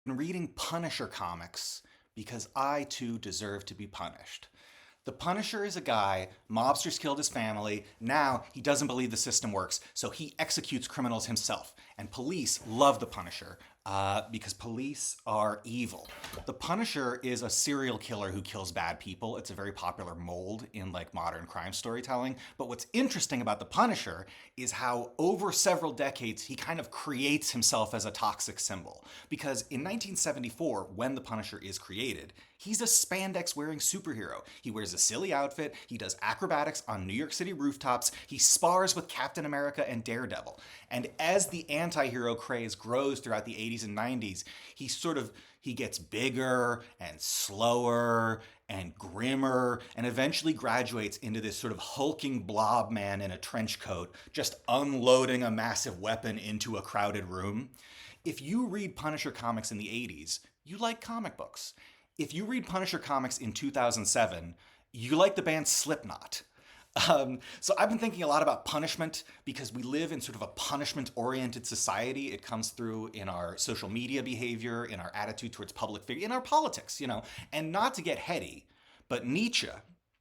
Reading Punisher comics because I too deserve to be punished. The Punisher is a guy, mobsters killed his family, now he doesn't believe the system works, so he executes criminals himself. And police love the Punisher because police are evil. The Punisher is a serial killer who kills bad people. It's a very popular mold in like modern crime storytelling. But what's interesting about the Punisher is how over several decades he kind of creates himself as a toxic symbol. Because in 1974, when the Punisher is created, he's a spandex wearing superhero. He wears a silly outfit, he does acrobatics on New York City rooftops, he spars with Captain America and Daredevil. And as the anti-hero craze grows throughout the 80s and 90s, he gets bigger and slower and grimmer and eventually graduates into this sort of hulking blob man in a trench coat, just unloading a massive weapon into a crowded room. If you read Punisher comics in the 80s, you like comic books. If you read Punisher comics in 2007, you like the band Slipknot. So I've been thinking a lot about punishment because we live in sort of a punishment-oriented society. It comes through in our social media behavior, in our attitude towards public figure, in our politics, you know. And not to get heady, but Nietzsche,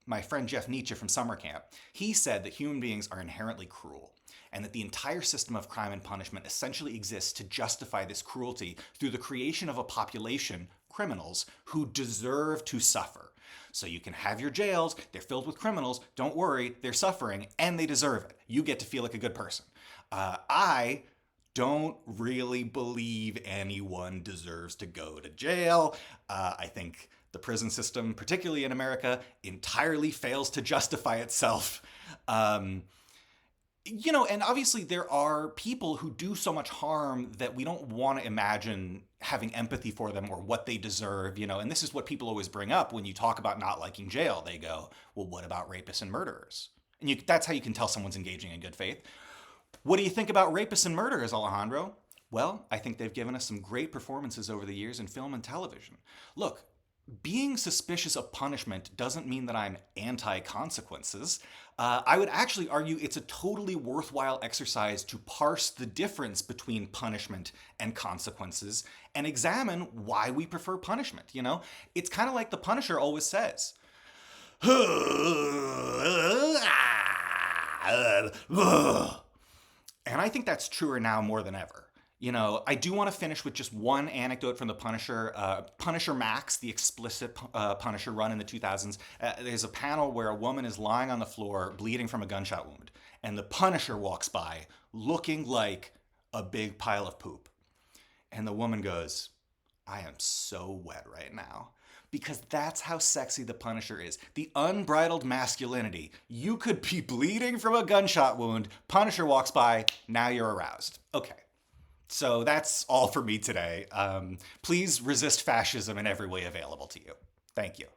my friend Jeff Nietzsche from summer camp, he said that human beings are inherently cruel and that the entire system of crime and punishment essentially exists to justify this cruelty through the creation of a population, criminals, who deserve to suffer. So you can have your jails, they're filled with criminals, don't worry, they're suffering, and they deserve it. You get to feel like a good person. I don't really believe anyone deserves to go to jail. I think the prison system, particularly in America, entirely fails to justify itself. You know, and obviously there are people who do so much harm that we don't want to imagine having empathy for them or what they deserve, you know, and this is what people always bring up when you talk about not liking jail. They go, well, what about rapists and murderers? And that's how you can tell someone's engaging in good faith. What do you think about rapists and murderers, Alejandro? Well, I think they've given us some great performances over the years in film and television. Look, being suspicious of punishment doesn't mean that I'm anti-consequences. I would actually argue it's a totally worthwhile exercise to parse the difference between punishment and consequences and examine why we prefer punishment, you know? It's kind of like the Punisher always says. And I think that's truer now more than ever. You know, I do want to finish with just one anecdote from the Punisher. Punisher Max, the explicit Punisher run in the 2000s. There's a panel where a woman is lying on the floor, bleeding from a gunshot wound, and the Punisher walks by, looking like a big pile of poop. And the woman goes, I am so wet right now. Because that's how sexy the Punisher is. The unbridled masculinity. You could be bleeding from a gunshot wound, Punisher walks by, now you're aroused. Okay. So that's all for me today. Please resist fascism in every way available to you. Thank you.